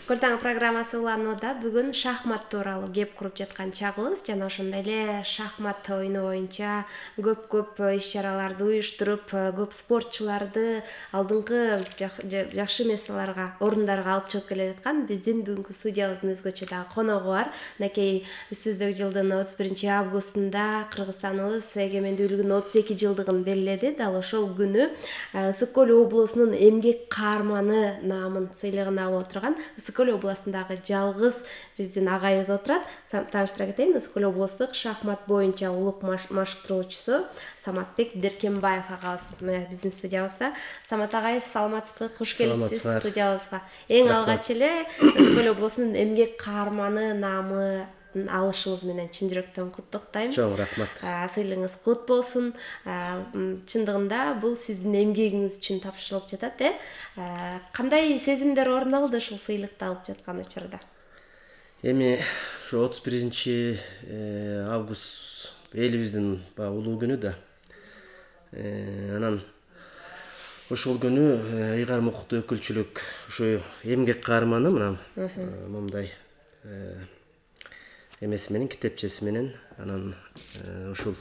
Көртаң программасы уланууда бүгүн шахмат тууралуу кеп куруп жаткан чагыбыз жана ошондой эле шахмат оюну боюнча көп иш-чараларды уюштуруп, көп спортчуларды алдыңкы жакшы местолорго, орундарга алып чыгып келе жаткан биздин бүгүнкү студиябыздын өзгөчө дагы коногу бар. Мынакей үстүбүздөгү жылдын 31-августунда Кыргызстаныбыз эгемендүүлүгүнүн 32 жылдыгын белгиледи. Дал ошол күнү Ысык Көл облусунун эмгек каарманы наамын сыйлыгын алып отурган Ысык Көл областындагы жалгыз биздин агайыбыз отурат. Тааныштыра кетейин, Ысык Көл облустук шахмат боюнча улук машыктыруучусу Саматбек Деркенбаев агабыз биздин студиябызда. Самат агай, саламатсызбы? Куш келипсиз студиябызга. Эң алгач эле Ысык Көл облусунун эмгек каарманы наамы алышыңыз менен чын жүрөктөн куттуктайм. Чоң рахмат. Сыйлыгыңыз кут болсун. Чындыгында бул сиздин эмгегиңиз үчүн тапшырылып жатат, Кандай сезимдер орун алды ушул сыйлыкты алып жаткан учурда? Эми ошо 31-август элибиздин улуу күнү да. Анан ошол күнү ыйгарым укуктуу өкүлчүлүк ушу эмгек каарманы мына момундай эмеси менен, китепчеси менен, анан ушул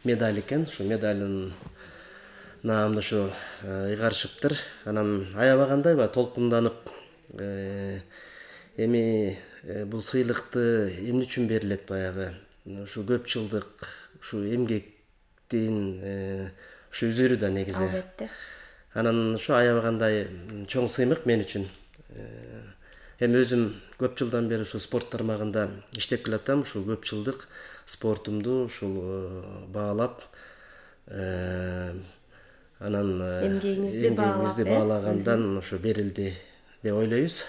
медаль экен. Ушул медалдын наамды ошо ыйгарышыптыр. Анан аябагандай толкунданып, эми бул сыйлыкты эмне үчүн берилет баягы? Ушу көп жылдык ушу эмгектин ушу үзүрү да негизи. Албетте. Анан ушу аябагандай чоң сыймык мен үчүн. Эми өзүм көп жылдан бери ушу спорт тармагында иштеп келатам. Ушул көп жылдык спортумду ушул баалап, анан эмгегиңизди баалагандан ошо берилди деп ойлойбуз.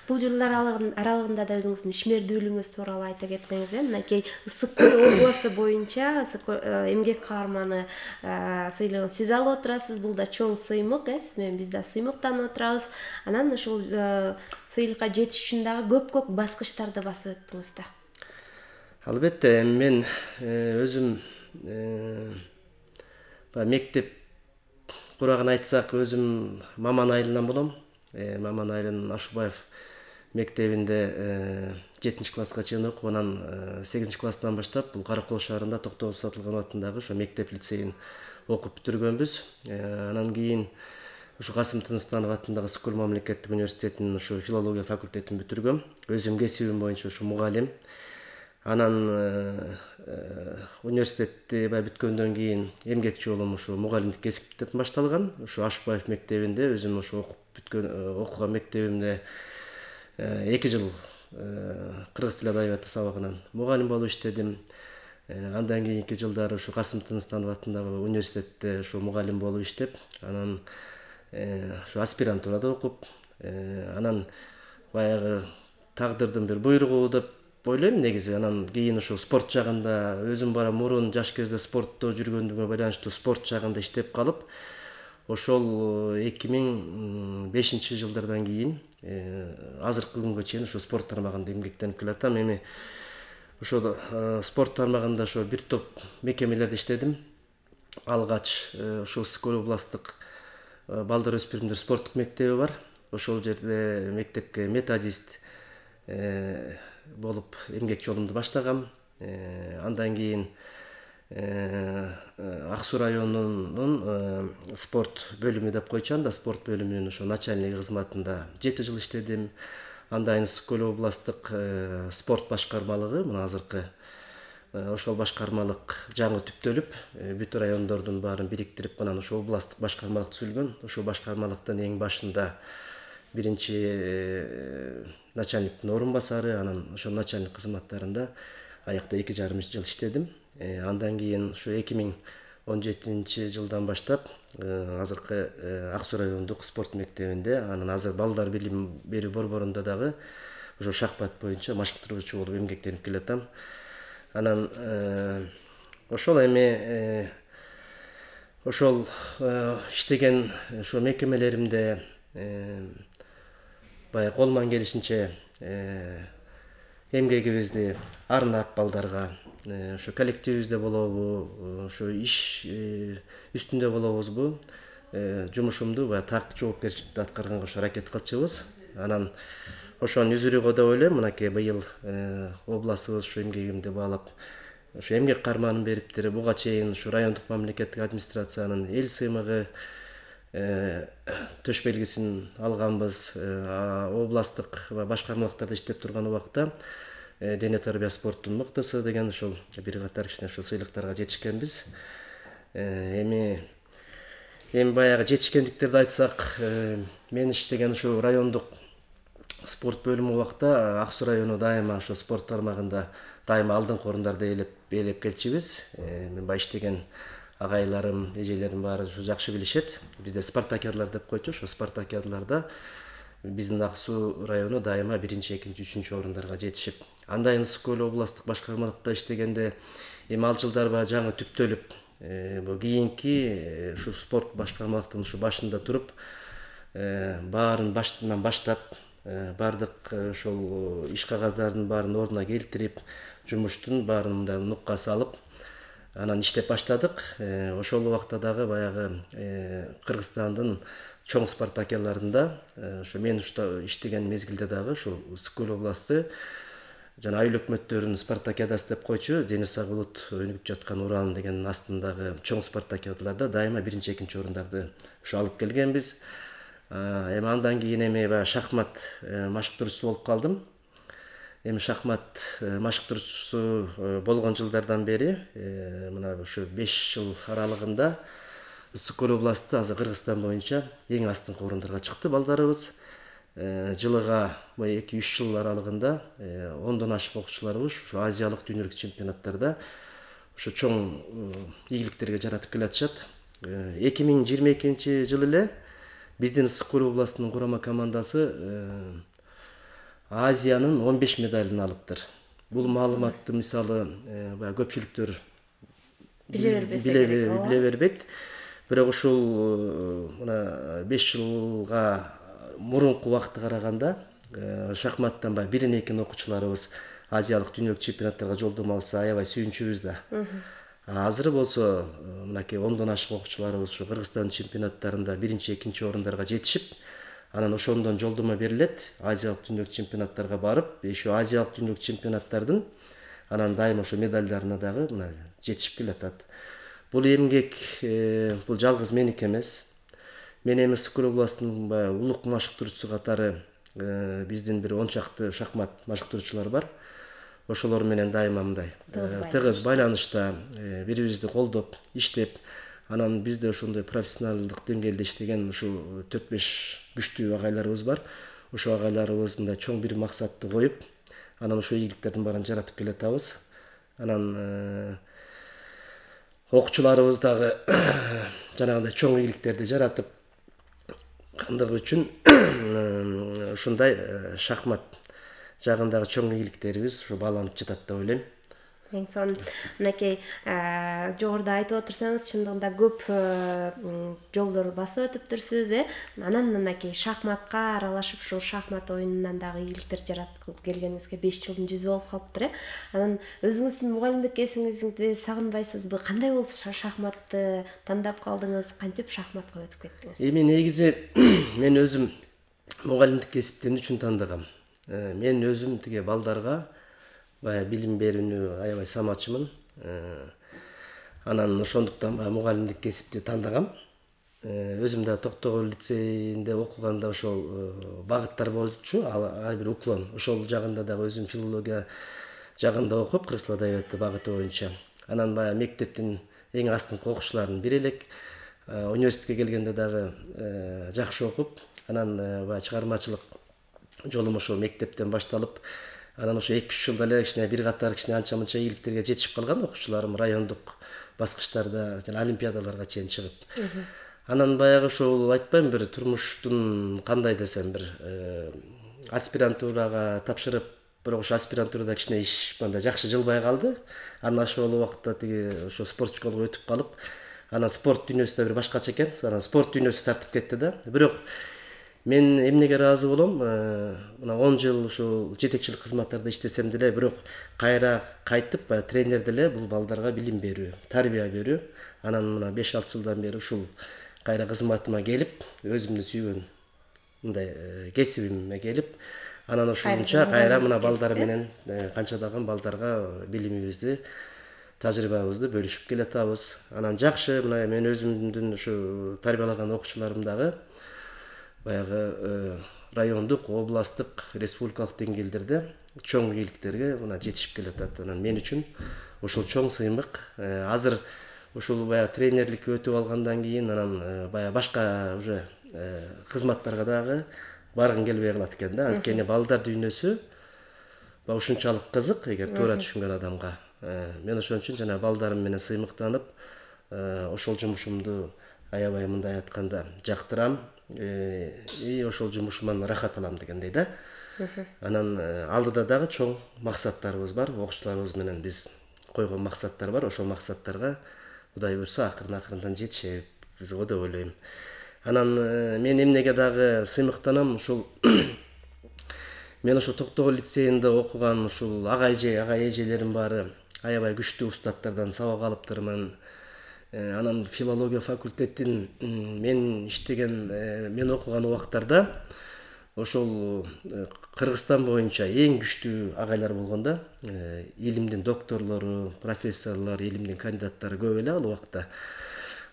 Бул жылдар аралыгында да өзүңүздүн ишмердүүлүгүңүз тууралуу айта кетсеңиз, мынакей Ысык Көл облусу боюнча эмгек каарманы сыйлыгын сиз алып отурасыз. Бул да чоң сыймык, сиз менен биз да сыймыктанып отурабыз. Анан ушул сыйлыкка жетиш үчүн дагы көп баскычтарды басып өттүңүз да. Албетте, мен өзүм мектеп курагын айтсак, өзүм Маман айылынан болом. Маман айылынын Ашубаев мектебинде 7-класска чейин окуп, анан 8-класстан баштап бул Кара Кол шаарында Токтогул Сатылганов атындагы ошо мектеп лицейин окуп бүтүргөнбүз. Анан кийин ушу Касым Тыныстанов атындагы Ысык Көл мамлекеттик университетинин ушу филология факультетин бүтүргөм. Өзүм кесибим боюнча ушу мугалим. Анан университетти бүткөндөн кийин эмгек жолум ушу мугалимдик кесиптен башталган. Ушу Ашубаев мектебинде өзүм ушу окуп бүткөн окуган мектебимде 2 жыл кыргыз тили адабияты сабагынан мугалим болуп иштедим. Андан кийинки жылдары ушу Касым Тыныстанов атындагы университетте ушу мугалим болуп иштеп, анан ушу аспирантурада окуп, анан баягы тагдырдын бир буйругу деп ойлойм негизи. Анан кийин ушу спорт жагында өзүм бара мурун жаш кезде спортто жүргөндүгүмө байланыштуу спорт жагында иштеп калып, ошол 2005 жылдардан кийин азыркы күнгө чейин ушу спорт тармагында эмгектенип келатам. Эми ошол спорт тармагында ошо бир топ мекемелерде иштедим. Алгач ошол Ысык Көл областтык балдар өспүрүмдөр спорттук мектеби бар. Ошол жерде мектепке методист болуп эмгек жолумду баштагам. Андан кийин Ак Суу районунун спорт бөлүмү деп койчу, анда спорт бөлүмүнүн ошо начальниги кызматында 7 жыл иштедим. Андан кийин Ысык Көл областтык спорт башкармалыгы, мына азыркы ошол башкармалык жаңы түптөлүп, бүт райондордун баарын бириктирип, анан ошо областтык башкармалык түзүлгөн. Ошол башкармалыктын эң башында биринчи начальниктин орун басары, анан ошол начальник кызматтарында аякта 2,5 жыл иштедим. Андан кийин ушу 2017 жылдан баштап азыркы Ак Суу райондук спорт мектебинде, анан азыр балдар билим берүү борборунда дагы ошо шахмат боюнча машыктыруучу болуп эмгектенип келатам. Анан ошол эми ошол иштеген ошо мекемелеримде баягы колуман келишинче эмгегибизди арнап балдарга ошо коллективибизде болобу, ошо иш үстүндө болобузбу, жумушумду баягы так жоопкерчиликти аткарганга ошо аракет кылчубуз. Анан ошонун үзүрүгө деп ойлойм. Мынакей быйыл областыбыз ушу эмгегимди баалап ушу эмгек карманын бериптир. Буга чейин ушу райондук мамлекеттик администрациянын эл сыймыгы төш белгисин алганбыз. Областтык башкармалыктарда иштеп турган убакта дене тарбия спорттун мыктысы деген ошол бир катар кичине ошол сыйлыктарга жетишкенбиз. Эми баягы жетишкендиктерди айтсак, мен иштеген ушу райондук спорт бөлүмү убакта Ак Суу району дайыма ошо спорт тармагында дайыма алдыңкы орундарды ээлеп келчүбүз. Мен баягы иштеген агайларым, эжелерим баары ушу жакшы билишет. Бизде спартакиадалар деп койчу. Ошо спартакиадаларда биздин Ак Суу району дайыма 1-2, 3 орундарга жетишип, андайын Ысык Көл областтык башкармалыкта иштегенде эми ал жылдар баягы жаңы түптөлүп, бул кийинки ушу спорт башкармалыктын ушу башында туруп, баарын баштан баштап, бардык ошол иш кагаздардын баарын ордуна келтирип, жумуштун баарын мындай нукка салып, анан иштеп баштадык. Ошол убакта дагы баягы Кыргызстандын чоң спартакиадаларында, ошо мен иштеген мезгилде дагы ошо Ысык Көл областы жана айыл өкмөттөрүнүн спартакиадасы деп койчу, Дени Сагылут өнүгүп жаткан Уран деген астындагы чоң спартакиадаларда дайыма 1-2 орундарды ошо алып келгенбиз. Эми андан кийин баягы шахмат машыктыруучусу болуп калдым. Эми шахмат машыктыруучусу болгон жылдардан бери мына ушу 5 жыл аралыгында Ысык Көл областы азыр Кыргызстан боюнча эң астыңкы орундарга чыкты балдарыбыз. Жылыга 2-3 жыл аралыгында 10дон ашык окуучуларыбыз ушу азиялык, дүйнөлүк чемпионаттарда ушу чоң ийгиликтерге жаратып келатышат. 2022 жылы эле биздин Ысык Көл областынын курама командасы Азиянын 15 медалын алыптыр. Бул маалыматты мисалы баягы көпчүлүктөр биле бербейт. Бирок ушул мына 5 жылга мурунку убакытка караганда шахматтан баягы 1-2 окуучуларыбыз азиялык, дүйнөлүк чемпионаттарга жолдомо алса аябай сүйүнчүбүз да. Азыр болсо мынакей 10дон ашык окуучуларыбыз ушу Кыргызстан чемпионаттарында 1-2 орундарга жетишип, анан ошондон жолдомо берилет. Азиялык, дүйнөлүк чемпионаттарга барып, ошо азиялык, дүйнөлүк чемпионаттардын анан дайыма ошо медалдарына дагы мына жетишип келатат. Бул эмгек бул жалгыз меники эмес. Мен эми Ысык Көл областынын баягы улук машыктыруучусу катары биздин бир 10 чакты шахмат машыктыруучулар бар. Ошолор менен дайыма мындай тыгыз байланышта, бири-бирибизди колдоп, иштеп, анан бизде ошондой профессионалдык деңгээлде иштеген ушу 4-5 күчтүү агайларыбыз бар. Ошо агайларыбыз мындай чоң бир максатты коюп, анан ошо ийгиликтердин баарын жаратып келатабыз. Анан окуучуларыбыз дагы жанагындай чоң ийгиликтерди жаратып кандыгы үчүн ушундай шахмат жагындагы чоң ийгиликтерибиз ушу бааланып жатат деп ойлойм. Эң сонун мынакей жогоруда айтып отурсаңыз, чындыгында көп жолдор басып өтүптүрсүз, Анан мынакей шахматка аралашып, ушул шахмат оюнунан дагы ийгиликтер жараткып келгениңизге 5 жылдын жүзү болуп калыптыр. Анан өзүңүздүн мугалимдик кесибиңизди сагынбайсызбы? Кандай болуп шахматты тандап калдыңыз? Кантип шахматка өтүп кеттиңиз? Эми негизи мен өзүм мугалимдик кесипти эмне үчүн тандагам? Мен өзүм тиге балдарга баягы билим берүүнү аябай самачымын. Анан ошондуктан баягы мугалимдик кесипти тандагам. Өзүм да Токтогул лицейинде окуганда ошол багыттар болчу, ар бир уклон. Ошол жагында дагы өзүм филология жагында окуп, кыргыз тил адабияты багыты боюнча. Анан баягы мектептин эң астыңкы окуучуларынын бири элек. Университетке келгенде дагы жакшы окуп, анан баягы чыгармачылык жолум ошо мектептен башталып, анан ошо 2-3 жылда эле кичине бир катар кичине анча-мынча ийгиликтерге жетишип калган окуучуларым райондук баскычтарда жана олимпиадаларга чейин чыгып. Анан баягы ошол айтпайм, бир турмуштун кандай десем, бир аспирантурага тапшырып, бирок ошо аспирантурада кичине иш мындай жакшы жылбай калды. Анан ошол убакытта тиги ошо спорт школага өтүп калып, анан спорт дүйнөсү да бир башкача экен. Анан спорт дүйнөсү тартып кетти да. Бирок мен эмнеге ыраазы болом? Мына 10 жыл ушул жетекчилик кызматтарда иштесем деле, бирок кайра кайтып тренер деле бул балдарга билим берүү, тарбия берүү. Анан мына 5-6 жылдан бери ушул кайра кызматыма келип, өзүмдүн сүйгөн мындай кесибиме келип, Анан ошонча кайра мына балдар менен канчадаган балдарга билимибизди, тажрыйбабызды бөлүшүп келатабыз. Анан жакшы, мына мен өзүмдүн ушу тарбиялаган окуучуларым дагы баягы райондук, областтык, республикалык деңгээлдерде чоң ийгиликтерге мына жетишип келатат. Анан мен үчүн ушул чоң сыймык. Азыр ушул баягы тренерликке өтүп алгандан кийин анан баягы башка уже кызматтарга дагы баргым келбей калат экен да. Анткени балдар дүйнөсү ушунчалык кызык, эгер туура түшүнгөн адамга. Мен ошон үчүн жана балдарым менен сыймыктанып, ошол жумушумду аябай мындай айтканда жактырам. Ошол жумушуман рахат алам дегендей да. Анан алдыда дагы чоң максаттарыбыз бар. Окуучуларыбыз менен биз койгон максаттар бар. Ошол максаттарга Кудай буйрса акырын-акырындан жетишебиз го деп ойлойм. Анан мен эмнеге дагы сыймыктанам, ушул мен ошо Токтогул лицейинде окуган ушул ага эжелерим баары аябай күчтүү устаттардан сабак алыптырмын. Анан филология факультетин мен иштеген, мен окуган убактарда ошол Кыргызстан боюнча эң күчтүү агайлар болгон да. Илимдин докторлору, профессорлор, илимдин кандидаттары көп эле ал убакта.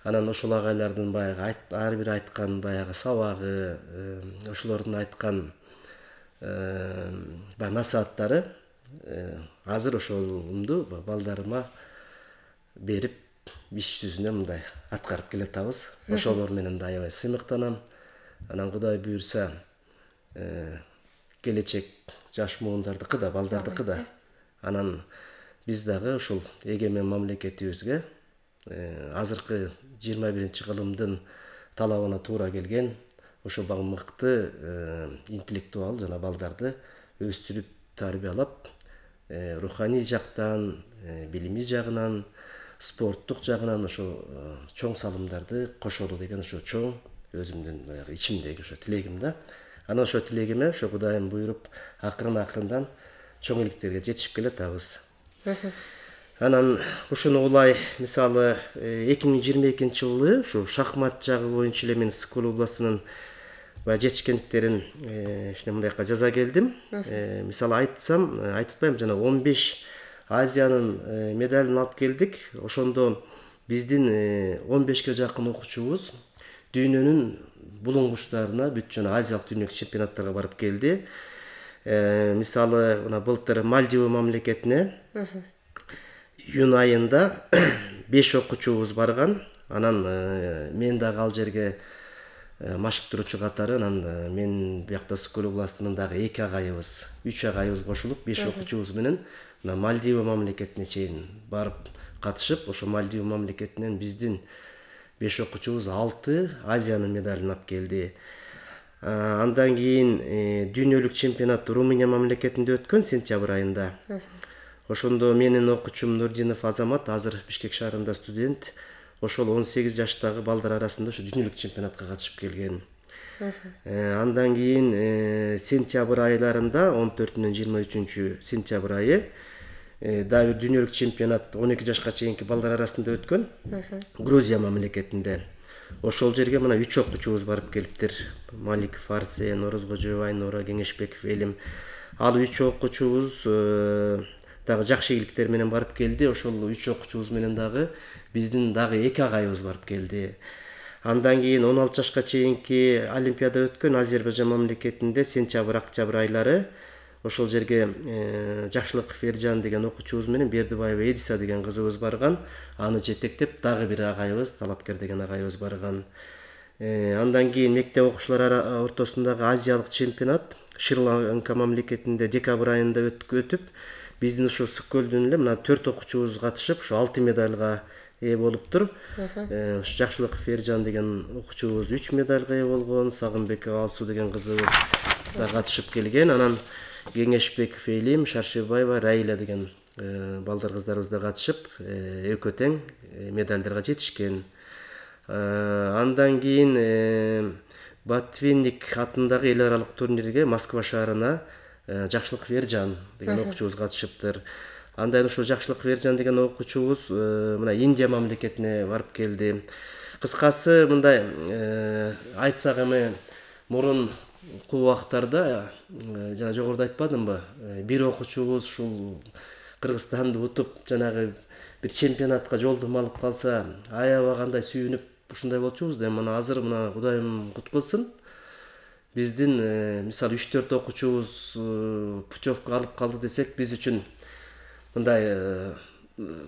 Анан ошол агайлардын баягы ар бир айткан баягы сабагы, ошолордун айткан баягы насааттары азыр ошолумду балдарыма берип иш жүзүнө мындай аткарып келатабыз. Ошолор менен да аябай сыймыктанам. Анан Кудай буйрса келечек жаш муундардыкы да, балдардыкы да. Анан биз дагы ушул эгемен мамлекетибизге азыркы 21-кылымдын талабына туура келген ошо мыкты интеллектуал жана балдарды өстүрүп тарбиялап, руханий жактан, билимий жагынан, спорттук жагынан ошо чоң салымдарды кошолу деген ошо чоң өзүмдүн баягы ичимдеги ошо тилегим да. Анан ошо тилегиме ошо Кудайым буйруп акырын-акырындан чоң ийгиликтерге жетишип келатабыз. Анан ушуну улай мисалы 2022-жылы ушу шахмат жагы боюнча эле мен Ысык Көл областынын жетишкендиктерин мындайга жаза келдим. Мисалы айтпайм, жана 15 Азиянын медалын алып келдик. Ошондо биздин 15ке жакын окуучубуз дүйнөнүн булуңгучтарына бүт жана азиялык дүйнөлүк чемпионаттарга барып келди. Мисалы мына былтыр Мальдива мамлекетине июнь айында 5 окуучубуз барган. Анан мен дагы ал жерге машыктыруучу катары, анан мен биякта Ысык Көл областынын дагы 2 агайыбыз, 3 агайыбыз кошулуп 5 окуучубуз менен мына Мальдива мамлекетине чейин барып катышып, ошо Мальдива мамлекетинен биздин 5 окуучубуз 6 Азиянын медалын алып келди. Андан кийин дүйнөлүк чемпионат Румыния мамлекетинде өткөн сентябрь айында. Ошондо менин окуучум Нурдинов Азамат азыр Бишкек шаарында студент. Ошол 18 жаштагы балдар арасында ошо дүйнөлүк чемпионатка катышып келген. Андан кийин сентябрь айларында 14-нөн 23 сентябрь айы дагы дүйнөлүк чемпионат 12 жашка чейинки балдар арасында өткөн Грузия мамлекетинде. Ошол жерге мына 3 окуучубуз барып келиптир. Маликов Арсен, Орозкожоева Айнура, Кеңешбеков Элим. Ал 3 окуучубуз дагы жакшы ийгиликтер менен барып келди. Ошол 3 окуучубуз менен дагы биздин дагы 2 агайыбыз барып келди. Андан кийин 16 жашка чейинки олимпиада өткөн Азербайжан мамлекетинде сентябрь-октябрь айлары ошол жерге Жакшылыков Эржан деген окуучубуз менен Бердибаева Эдиса деген кызыбыз барган. Аны жетектеп дагы бир агайыбыз, Талапкер деген агайыбыз барган. Андан кийин мектеп окуучулары ортосундагы азиялык чемпионат Шри-Ланка мамлекетинде декабрь айында өтүп, биздин ошо Ысык Көлдүн эле мына 4 окуучубуз катышып, ошо 6 медальга ээ болуптур. Жакшылыков Эржан деген окуучубуз 3 медальга ээ болгон, Сагынбекова Алсуу деген кызыбыз да катышып келген. Анан Кеңешбеков Элим, Шаршебаева Раиля деген балдар кыздарыбыз да катышып, экөө тең медальдарга жетишкен. Андан кийин Батвинник атындагы эл аралык турнирге Москва шаарына Жакшылыков Эржан деген окуучубуз катышыптыр. Андан ошо Жакшылыков Эржан деген окуучубуз мына Индия мамлекетине барып келди. Кыскасы мындай айтсак эми мурун көп убакыттарда жана жогоруда айтпадымбы, бир окуучубуз ушул Кыргызстанды утуп жанагы бир чемпионатка жолдомо алып калса, аябагандай сүйүнүп ушундай болчубуз да. Мына азыр мына Кудайым куткулсын. Биздин мисалы 3-4 окуучубуз путевка алып калды десек, биз үчүн мындай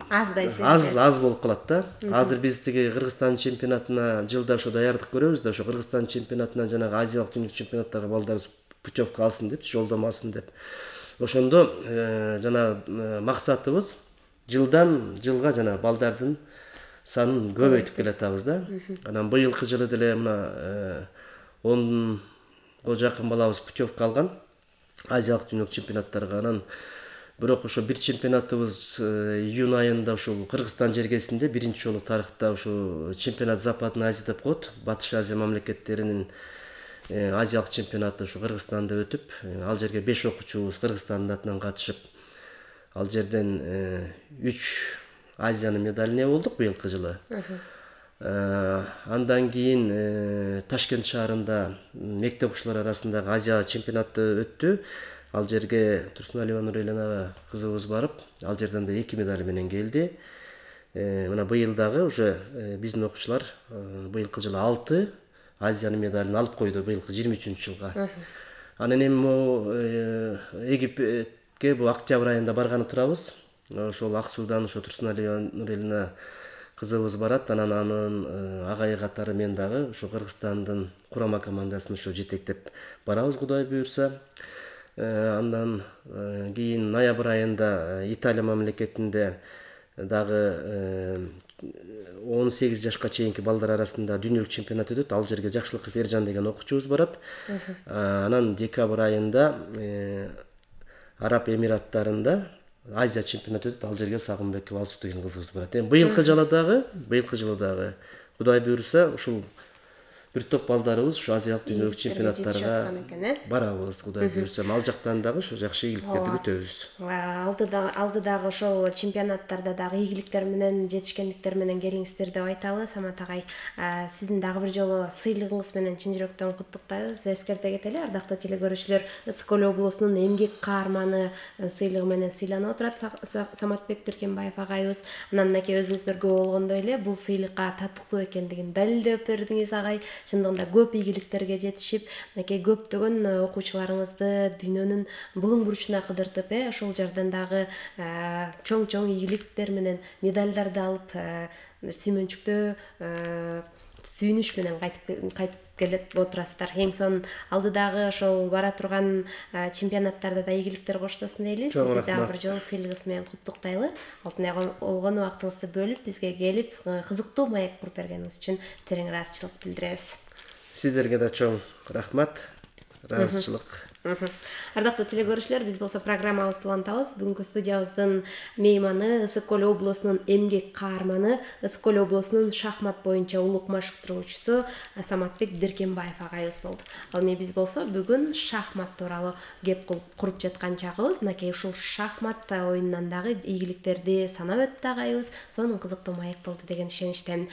аз болуп калат да. Азыр биз тиги Кыргызстан чемпионатына жылда ошо даярдык көрөбүз да, ошо Кыргызстан чемпионатынан жанагы азиялык дүйнөлүк чемпионаттарга балдарыбыз путевка алсын деп, жолдомо алсын деп. Ошондо жана максатыбыз жылдан жылга жана балдардын санын көбөйтүп келатабыз да. Анан быйылкы жылы деле мына 10го жакын балабыз путевка алган азиялык дүйнөлүк чемпионаттарга. Анан бирок ошо бир чемпионатыбыз июнь айында ушул Кыргызстан жергесинде биринчи жолу тарыхта ушул чемпионат Западный Азия деп коет. Батыш Азия мамлекеттеринин азиялык чемпионаты ушу Кыргызстанда өтүп, ал жерге 5 окуучубуз Кыргызстандын атынан катышып, ал жерден 3 Азиянын медалине болдук быйылкы жылы. Андан кийин Ташкент шаарында мектеп окуучулар арасындагы Азия чемпионаты өттү. Ал жерге Турсуналиева Нурелина кызыбыз барып, ал жерден да 2 медаль менен келди. Мына быйыл дагы уже биздин окуучулар быйылкы жылы 6 Азиянын медалин алып койду быйылкы 23-жылга. Анан эми Египетке бул октябрь айында барганы турабыз. Ошол Ак Суудан ошо Турсуналиева Нурелина кызыбыз барат. Анан анын агайы катары мен дагы ошо Кыргызстандын курама командасын ошо жетектеп барабыз, Кудай буйрса. Андан кийин ноябрь айында Италия мамлекетинде дагы 18 жашка чейинки балдар арасында дүйнөлүк чемпионат өтөт. Ал жерге Жакшылыков Эржан деген окуучубуз барат. Анан декабрь айында Араб Эмираттарында Азия чемпионаты өтөт. Ал жерге Сагынбеков Алсу деген кызыбыз барат. Эми быйылкы жылы дагы Кудай буйрса ушул бир топ балдарыбыз ушу азиялык дүйнөлүк чемпионаттарга барабыз, Кудай буйрса. Ал жактан дагы ушу жакшы ийгиликтерди күтөбүз. Алдыдагы ошол чемпионаттарда дагы ийгиликтер менен, жетишкендиктер менен келиңиздер деп айталы. Самат агай, сиздин дагы бир жолу сыйлыгыңыз менен чын жүрөктөн куттуктайбыз. Эскерте кетели, ардактуу телекөрүүчүлөр, Ысык Көл облусунун эмгек каарманы сыйлыгы менен сыйланып отурат Саматбек Диркенбаев агайыбыз. Анан мынакей өзүңүздөргө болгондой эле бул сыйлыкка татыктуу экендигин далилдеп бердиңиз агай. Чындыгында көп ийгиликтерге жетишип, мынакей көптөгөн окуучуларыңызды дүйнөнүн булуң бурчуна кыдыртып, ошол жерден дагы чоң ийгиликтер менен медалдарды алып, сүймөнчүктөө сүйүнүч менен кайтып келип отурасыздар. Эң сонун алдыдагы ошол бара турган чемпионаттарда да ийгиликтер коштосун дейли. Сизди дагы бир жолу сыйлыгыңыз менен куттуктайлы. Алтынай болгон убактыңызды бөлүп, бизге келип, кызыктуу маек куруп бергениңиз үчүн терең ыраазычылык билдиребиз. Сиздерге да чоң рахмат, ыраазычылык. Ардактуу телекөрүүчүлөр, биз болсо программабызды улантабыз. Бүгүнкү студиябыздын мейманы Ысык Көл облусунун эмгек каарманы, Ысык Көл облусунун шахмат боюнча улук машыктыруучусу Саматбек Диркенбаев агайыбыз болду. Ал эми биз болсо бүгүн шахмат тууралуу кеп куруп жаткан чагыбыз. Мынакей ушул шахмат оюнунан дагы ийгиликтерди санап өттү агайыбыз. Сонун кызыктуу маек болду деген ишеничтемин.